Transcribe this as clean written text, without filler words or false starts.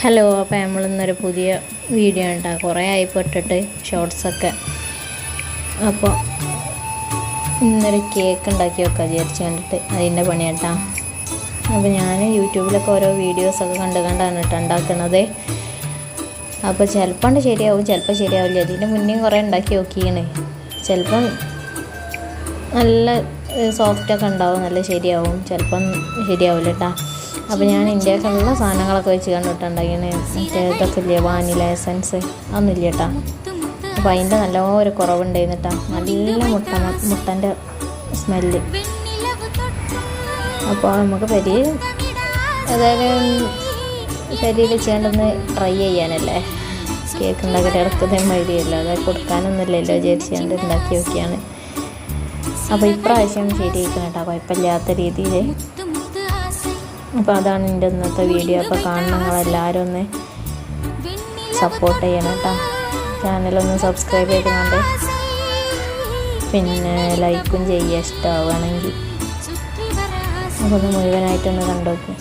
Hello, അപ്പോൾ നമ്മളിന്നൊരു പുതിയ video ഉണ്ടാകും. കുറേ ആയിപ്പോൾ ഇട്ടിട്ട് ഷോർട്സൊക്കെ. അപ്പോൾ ഇന്നൊരു കേക്ക് ഉണ്ടാക്കി വെക്കാൻ വിചാരിച്ച് കണ്ടിട്ട് അതിൻ്റെ പണിയാട്ടാ. അപ്പോൾ ഞാൻ യൂട്യൂബിലൊക്കെ ഓരോ വീഡിയോസൊക്കെ കണ്ടാണ് കേട്ടോ ഉണ്ടാക്കുന്നത്. അപ്പോൾ ചിലപ്പോൾ ശരിയാവും, ചിലപ്പോൾ ശരിയാവില്ല. അതിൻ്റെ മുന്നേ കുറേ ഉണ്ടാക്കി നോക്കിയാണ്. ചിലപ്പം നല്ല സോഫ്റ്റൊക്കെ ഉണ്ടാവും, നല്ല ശരിയാവും, ചിലപ്പം ശരിയാവില്ല കേട്ടോ. അപ്പോൾ ഞാൻ ഇന്ത്യക്കുള്ള സാധനങ്ങളൊക്കെ വെച്ച് കണ്ടിട്ടുണ്ടാക്കിയാണ്. മറ്റേ ഇതൊക്കെ ഇല്ലേ, വാനില എസൻസ് അതൊന്നും ഇല്ല കേട്ടോ. അപ്പോൾ അതിൻ്റെ നല്ല ഒരു കുറവുണ്ടായിരുന്നു കേട്ടോ. നല്ല മുട്ടൻ്റെ സ്മെല്ല്. അപ്പോൾ നമുക്ക് പെരിയിൽ ചെയ്യാണ്ടൊന്ന് ട്രൈ ചെയ്യാനല്ലേ, കേക്ക് ഉണ്ടാക്കിയിട്ട് ഇടയ്ക്ക് മരിയല്ലോ, അത് കൊടുക്കാനൊന്നുമില്ലല്ലോ വിചാരിച്ചുകൊണ്ട് ഉണ്ടാക്കി നോക്കിയാണ്. അപ്പോൾ ഇപ്രാവശ്യം ശരിയായിരിക്കണം കേട്ടോ, കുഴപ്പമില്ലാത്ത രീതിയിൽ. അപ്പോൾ അതാണ് എൻ്റെ ഇന്നത്തെ വീഡിയോ. അപ്പോൾ കാണുന്നങ്ങളെല്ലാവരും ഒന്ന് സപ്പോർട്ട് ചെയ്യണം കേട്ടോ. ചാനലൊന്ന് സബ്സ്ക്രൈബ് ചെയ്തുകൊണ്ട് പിന്നെ ലൈക്കും ചെയ്യുക ഇഷ്ടമാവുകയാണെങ്കിൽ. അപ്പോൾ ഒന്ന് മുഴുവനായിട്ടൊന്ന് കണ്ടു നോക്കും.